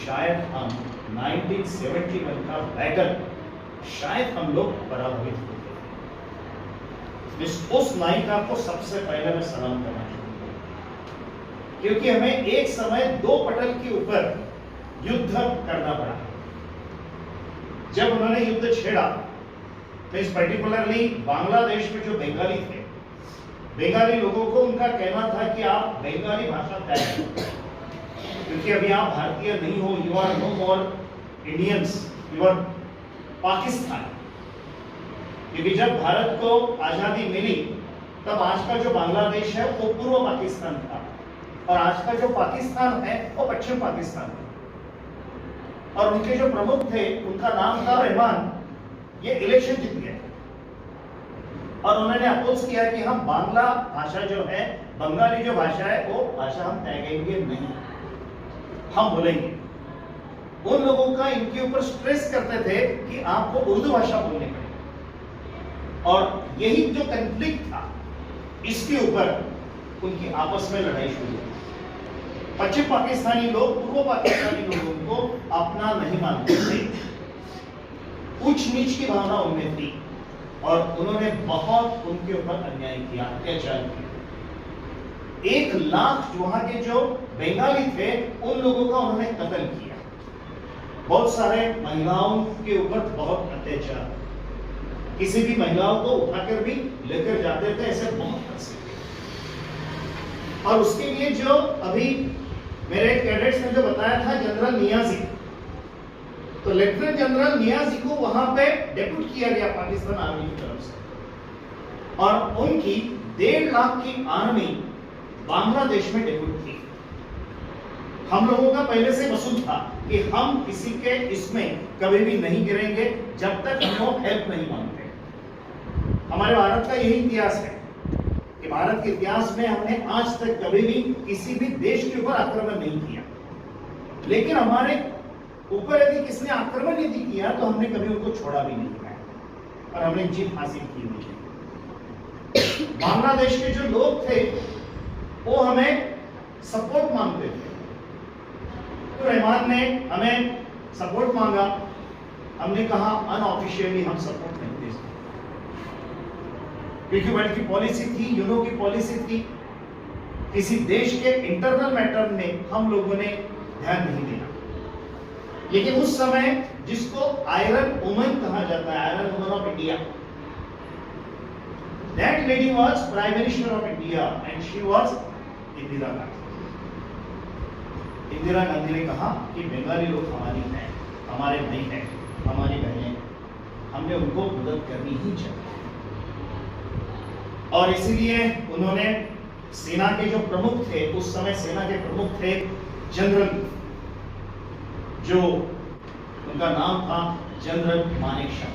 शायद हम 1971 का बैटल शायद हम लोग पराभूत हो गए। उस नायिका को सबसे पहले मैं सलाम करना चाहूंगा, क्योंकि हमें एक समय दो पटल के ऊपर युद्ध करना पड़ा। जब उन्होंने युद्ध छेड़ा तो इस पर्टिकुलरली बांग्लादेश में जो बंगाली थे, बंगाली लोगों को उनका कहना था कि आप बंगाली भाषा तय करो, क्योंकि अभी आप भारतीय नहीं हो, you are no more Indians, you are Pakistan. क्योंकि जब भारत को आजादी मिली तब आज का जो बांग्लादेश है वो पूर्व पाकिस्तान था, और आज का जो पाकिस्तान है वो पश्चिम पाकिस्तान था। और उनके जो प्रमुख थे उनका नाम था रहमान। ये इलेक्शन जीत गए और उन्होंने अपोज किया कि हम बांग्ला भाषा जो है, बंगाली जो भाषा है वो भाषा हम तय करेंगे नहीं, हम बोलेंगे। उन लोगों का इनके ऊपर स्ट्रेस करते थे कि आपको उर्दू भाषा बोलनी पड़ेगी, और यही जो कॉन्फ्लिक्ट था इसके ऊपर उनकी आपस में लड़ाई शुरू हुई। पश्चिम पाकिस्तानी लोग पूर्व पाकिस्तानी लोगों को अपना नहीं मानते थे, ऊंच नीच की भावना उनमें थी, और उन्होंने बहुत उनके ऊपर अन्याय किया, अत्याचार किया। 1 लाख वहां के जो बंगाली थे उन लोगों का उन्होंने कत्ल किया। बहुत सारे महिलाओं के ऊपर बहुत अत्याचार, किसी भी महिलाओं को उठाकर भी लेकर जाते थे, ऐसे बहुत फंसे। और उसके लिए जो अभी मेरे कैडेट्स ने जो बताया था जनरल नियाजी, तो लेफ्टिनेंट जनरल नियाजी को वहां पे डेप्यूट किया गया पाकिस्तान आर्मी की तरफ से, और उनकी 1.5 लाख की आर्मी बांग्लादेश में डेप्यूट थी। हम लोगों का पहले से मसूद था कि हम किसी के इसमें कभी भी नहीं गिरेंगे जब तक हम लोग हेल्प नहीं मांगते। हमारे भारत का यही इतिहास है कि भारत के इतिहास में हमने आज तक कभी भी किसी भी देश के ऊपर आक्रमण नहीं किया, लेकिन हमारे ऊपर यदि किसने आक्रमण यदि किया तो हमने कभी उनको छोड़ा भी नहीं है, और हमने जीत हासिल की हुई है। बांग्लादेश के जो लोग थे वो हमें सपोर्ट मांगते थे, तो रहमान ने हमें सपोर्ट मांगा। हमने कहा अनऑफिशियली हम सपोर्ट नहीं दे सकते, क्योंकि वर्ल्ड की पॉलिसी थी, यूनो की पॉलिसी थी, किसी देश के इंटरनल मैटर में हम लोगों ने ध्यान नहीं दिया। लेकिन उस समय जिसको आयरन वुमन कहा जाता है, iron woman of India, that lady was prime minister of India and she was Indira Gandhi. Indira Gandhi ने कहा कि बंगाली लोग हमारी हैं, हमारे भाई हैं, हमारी बहनें, हमने उनको मदद करनी ही चाहिए। और इसीलिए उन्होंने सेना के जो प्रमुख थे, उस समय सेना के प्रमुख थे जनरल, जो उनका नाम था जनरल मानेक शाह।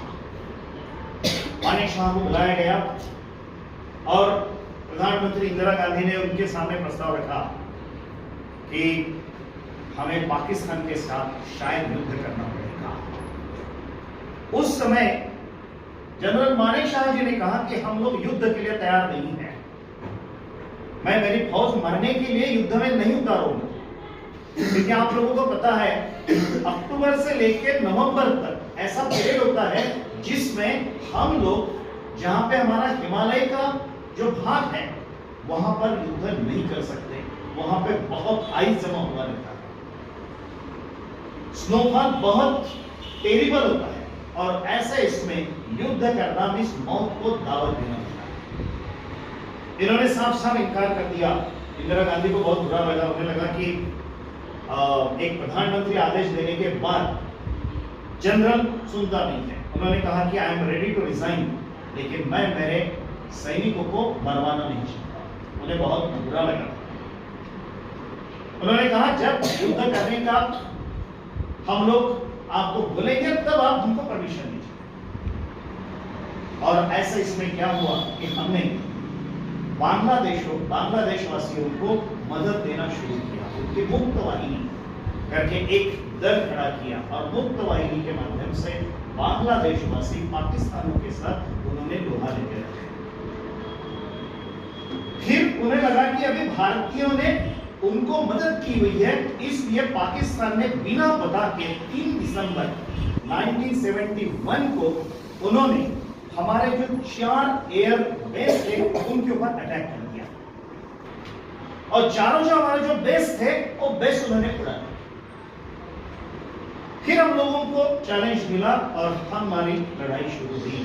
मानेक शाह को बुलाया गया और प्रधानमंत्री इंदिरा गांधी ने उनके सामने प्रस्ताव रखा कि हमें पाकिस्तान के साथ शायद युद्ध करना पड़ेगा। उस समय जनरल मानेक शाह जी ने कहा कि हम लोग युद्ध के लिए तैयार नहीं हैं, मैं मेरी फौज मरने के लिए युद्ध में नहीं उतारूंगा। क्योंकि आप लोगों को पता है अक्टूबर से लेकर नवंबर तक ऐसा पीरियड होता है जिसमें हम लोग जहां पे हमारा हिमालय का जो भाग है वहां पर युद्ध नहीं कर सकते, वहां पे बहुत आइस जमा हुआ रहता है, स्नोफॉल बहुत टेरिबल होता है, और ऐसे इसमें युद्ध करना मींस मौत को दावत देना होता है। इन्होंने साफ साफ इनकार कर दिया। इंदिरा गांधी को बहुत बुरा लगा, उन्हें लगा कि एक प्रधानमंत्री आदेश देने के बाद जनरल सुनता नहीं है। उन्होंने कहा कि I am ready to resign, लेकिन मैं मेरे सैनिकों को मरवाना नहीं चाहता। उन्हें बहुत बुरा लगा। उन्होंने कहा जब युद्ध करने का हम लोग आपको बोलेंगे तब आप हमको परमिशन दीजिए। और ऐसा इसमें क्या हुआ कि हमने बांग्लादेश वासियों को मदद देना शुरू किया, उनकी मुक्त वाहिनी करके एक दल खड़ा किया, और मुक्त वाहिनी के माध्यम से बांग्लादेश वासी पाकिस्तानियों के साथ उन्होंने लोहा लेके रखे। फिर उन्हें लगा कि अभी भारतीयों ने उनको मदद की हुई है, इसलिए पाकिस्तान ने बिना बता के 3 दिसंबर 1971 को उन्होंने हमारे जो 4 एयर बेस थे उनके ऊपर अटैक कर दिया और चारों जो हमारे जो बेस थे वो बेस उन्होंने उड़ा दिया। फिर हम लोगों को चैलेंज मिला और हमारी लड़ाई शुरू हुई।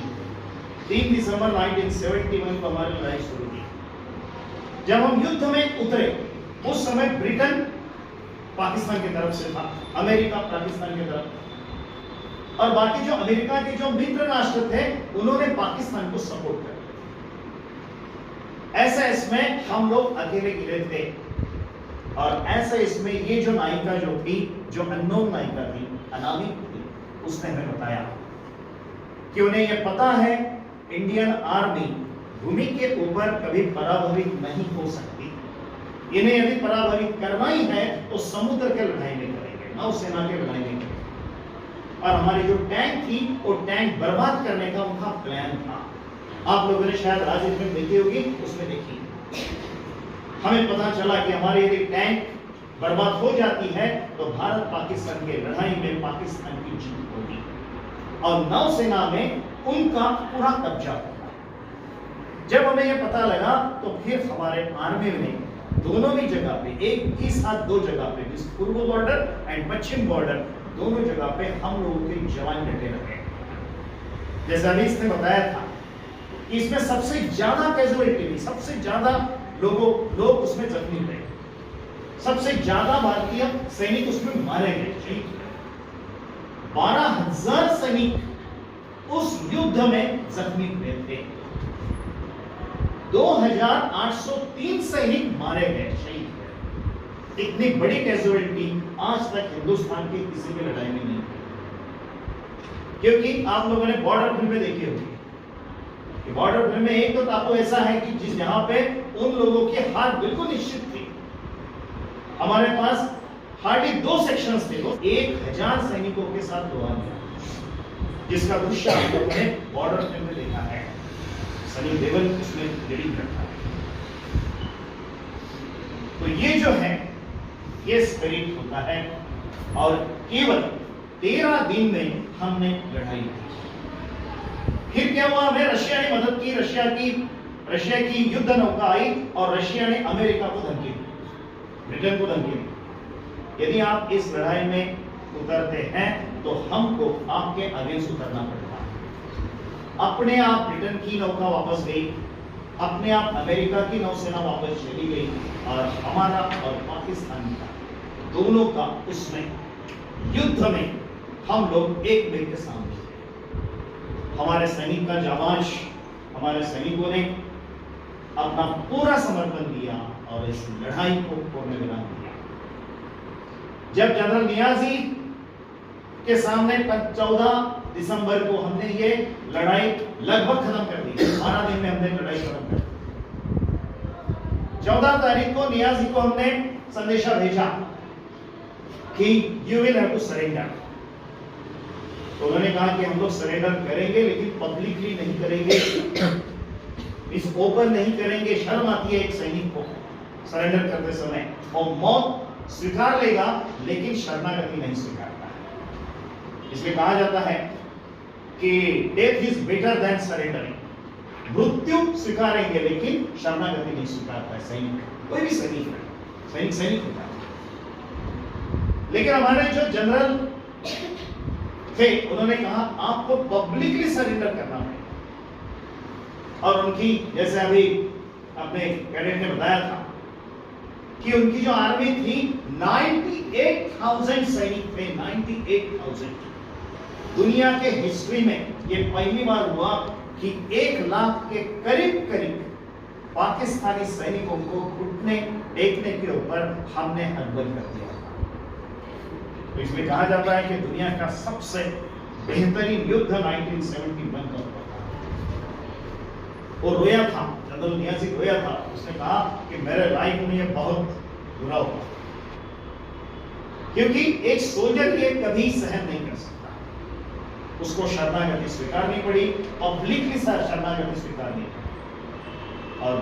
3 दिसंबर 1971 को हमारी लड़ाई शुरू हुई। जब हम युद्ध में उतरे उस समय ब्रिटेन पाकिस्तान की तरफ से था, अमेरिका पाकिस्तान की तरफ, और बाकी जो अमेरिका के जो मित्र राष्ट्र थे उन्होंने पाकिस्तान को सपोर्ट कर। ऐसा इसमें हम लोग अकेले गिरे थे और ऐसा इसमें ये जो नायिका जो थी, जो अननोन नायिका थी, अनामिक थी, उसने हमें बताया कि उन्हें यह पता है इंडियन आर्मी भूमि के ऊपर कभी पराभूत नहीं हो सकती। इन्हें यदि पराभूत करना ही है तो समुद्र के लड़ाई में करेंगे, नौसेना के लड़ाई में करेंगे। और हमारी जो टैंक थी वो टैंक बर्बाद करने का उनका प्लान था। आप लोगों ने शायद राजनीति फिल्म देखी होगी, उसमें देखी। हमें पता चला कि हमारी यदि टैंक बर्बाद हो जाती है तो भारत पाकिस्तान की लड़ाई में पाकिस्तान की जीत होगी और नौसेना में उनका पूरा कब्जा होगा। जब हमें यह पता लगा तो फिर हमारे आर्मी ने दोनों भी जगह पे, एक ही साथ 2 जगह पे, पूर्व बॉर्डर एंड पश्चिम बॉर्डर, दोनों जगह पे हम लोगों के जवान डटे रहे। जैसा अभी इसने बताया था कि इसमें सबसे ज्यादा कैजुअलिटी हुई, सबसे ज्यादा लोग उसमें जख्मी हुए, सबसे ज्यादा भारतीय सैनिक उसमें मारे गए। 12,000 सैनिक उस युद्ध में जख्मी हुए थे। 2,803 सैनिक मारे गए, शहीद हुए। इतनी बड़ी कैजुअलिटी आज तक हिंदुस्तान की किसी भी लड़ाई में नहीं, क्योंकि आप लोगों ने बॉर्डर फिल्में देखी होगी। बॉर्डर फिल्म में एक तो आपको ऐसा है कि जिस जहां पे उन लोगों की हार बिल्कुल निश्चित थी। हमारे पास हार्डली 2 सेक्शंस थे, 1,000 सैनिकों के साथ हुआ, जिसका दृश्य आप लोगों ने बॉर्डर फिल्म में देखा है। सनी देओल उसमें लीडिंग करता है। तो ये जो है ये स्पिरिट होता है और केवल 13 दिन में हमने लड़ाई की। फिर क्या हुआ, हमें रशिया ने मदद की। रशिया की युद्ध नौका आई और रशिया ने अमेरिका को धमकी दी, ब्रिटेन को धमकी दी, यदि आप इस लड़ाई में उतरते हैं तो हमको आपके अगेंस्ट उतरना पड़ेगा। अपने आप ब्रिटेन की नौका वापस गई, अपने आप अमेरिका की नौसेना वापस चली गई और हमारा और पाकिस्तान का दोनों का उसमें युद्ध में हम लोग एक मिनट के सामने। हमारे सैनिक का जाबाज, हमारे सैनिकों ने अपना पूरा समर्पण दिया और इस लड़ाई को पूर्णविराम दिया। जब जनरल नियाजी के सामने 14 दिसंबर को हमने ये लड़ाई लगभग खत्म कर दी, 12 दिन में हमने लड़ाई खत्म कर दी। 14 तारीख को नियाजी को हमने संदेशा भेजा कि you will have to surrender. तो उन्होंने कहा कि हम लोग सरेंडर करेंगे लेकिन पब्लिकली नहीं करेंगे, इस ओपन नहीं करेंगे। शर्म आती है एक सैनिक को सरेंडर करते समय, और मौत स्वीकार लेगा लेकिन शरणागति नहीं स्वीकारता है। इसलिए कहा जाता है कि death is better than surrendering. मृत्यु स्वीकारेंगे लेकिन शरणागति नहीं स्वीकारता है सैनिक, कोई भी सैनिक है, सैनिक होता है। लेकिन हमारे जो जनरल थे उन्होंने कहा आपको पब्लिकली सरेंडर करना पड़ेगा। और उनकी, जैसे अभी अपने कैडेट ने बताया था कि उनकी जो आर्मी थी 98,000 सैनिक थे, 98,000। दुनिया के हिस्ट्री में ये पहली बार हुआ कि 1 लाख के करीब पाकिस्तानी सैनिकों को घुटने टेकने के ऊपर हमने अकबर कर दिया। तो इसमें कहा जाता है कि दुनिया का सबसे बेहतरीन युद्ध 1971 का हुआ था। वो रोया था, जनरल नियाजी रोया था। उसने कहा कि मेरे लाइफ में ये बहुत बुरा हुआ, क्योंकि एक सोल्जर ये कभी सहन नहीं कर सकता, उसको शरणागति स्वीकारनी पड़ी, पब्लिकली शरणागति स्वीकारनी पड़ी। और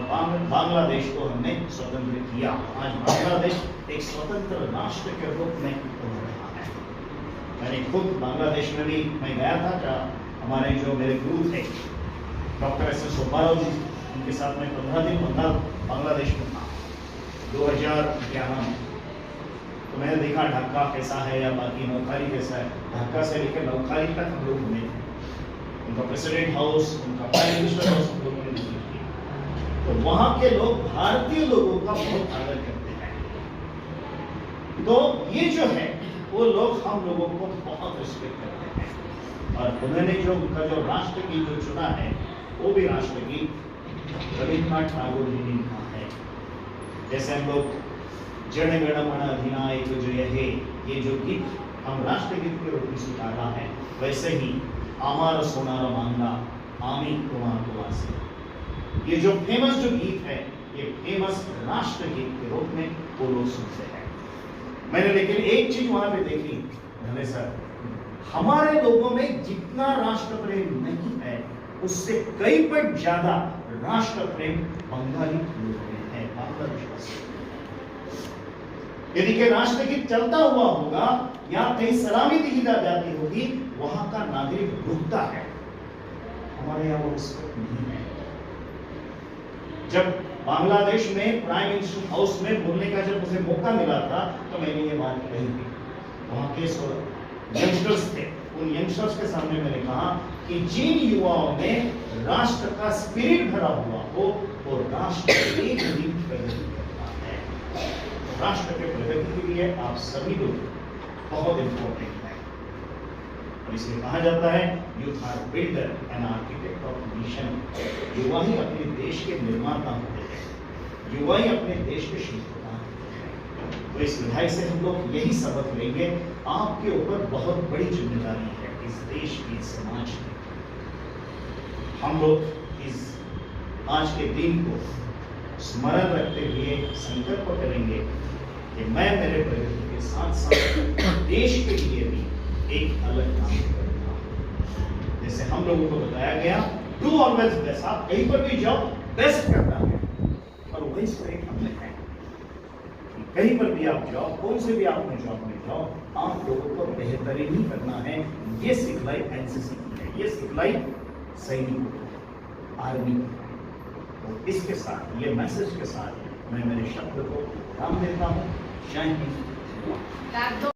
बांग्लादेश को हमने स्वतंत्र किया। आज बांग्लादेश एक स्वतंत्र राष्ट्र के रूप में उभर रहा है। मैंने खुद बांग्लादेश में भी मैं गया था, जहाँ हमारे जो मेरे गुरु थे डॉक्टर एस एस सुब्बाराव जी, उनके साथ मैं 15 दिन बांग्लादेश में था 2011 में। तो मैंने देखा ढाका कैसा है या बाकी नौखाली कैसा है। ढाका से लेकर नौखाली तक हम लोग घूमे थे। उनका प्रेसिडेंट हाउस, उनका प्राइम मिनिस्टर हाउस हम लोगों ने विजिट किया। तो वहां के लोग भारतीय लोगों का बहुत आदर करते हैं। तो ये जो है वो लोग हम लोगों को बहुत रिस्पेक्ट करते हैं। और उन्होंने जो उनका जो राष्ट्रगीत जो चुना है वो भी राष्ट्रगीत रविन्द्रनाथ टैगोर जी ने लिखा है। जैसे हम लोग जन गण मन अधिनायक जो है, ये जो गीत हम राष्ट्रगीत के रूप में स्वीकारा है, वैसे ही आमार सोनार मांगा आमी कुमार कुमासी, ये जो फेमस जो गीत है, ये फेमस राष्ट्रगीत के रूप में वो लोग सुनते हैं। मैंने लेकिन एक चीज वहां पे देखी भले सर, हमारे लोगों में जितना राष्ट्र प्रेम नहीं है उससे कई पर ज्यादा राष्ट्र प्रेम बंगाली लोगों में है, बांग्लादेश। यदि के राष्ट्रगीत चलता हुआ होगा या कहीं सलामी दी जाती होगी, वहां का नागरिक रुकता है। हमारे यहाँ वो रिस्पेक्ट नहीं है। जब बांग्लादेश में प्राइम मिनिस्टर हाउस में बोलने का जब मुझे मौका मिला था, तो मैंने ये बात कही थी। वहां के यंगस्टर्स थे, उन यंगस्टर्स के सामने मैंने कहा कि जिन युवाओं में राष्ट्र का स्पिरिट भरा हुआ हो, वो राष्ट्र एक दिन प्रगति करता है। राष्ट्र के प्रगति के लिए आप सभी लोग बहुत इंपॉर्टेंट है। और इसलिए कहा जाता है youth are builder and architect of nation. युवा ही अपने देश के निर्माता होते हैं, युवा ही अपने देश के शिल्पकार होते हैं। तो इस विधायक से हम लोग यही सबक लेंगे। आपके ऊपर बहुत बड़ी जिम्मेदारी है इस देश की, इस समाज की। हम लोग इस आज के दिन को स्मरण रखते हुए संकल्प करेंगे कि मैं मेरे प्रगति के साथ साथ देश के लिए भी एक अलग काम करूंगा। जैसे हम लोगों को बताया गया, डू ऑलवेज बेस्ट। आप कहीं पर भी जाओ, बेस्ट करना है। और वही स्पिरिट हमने है। कहीं पर भी आप जाओ, कौन से भी आप में जॉब में जाओ, आप लोगों को बेहतरीन ही करना है। ये सिखलाई एनसीसी की है, ये सिखलाई सैनिकों को, आर्मी की है। तो इसके साथ, ये मैसेज के साथ मैं मेरे शब्द को राम देता हूँ। जय हिंद।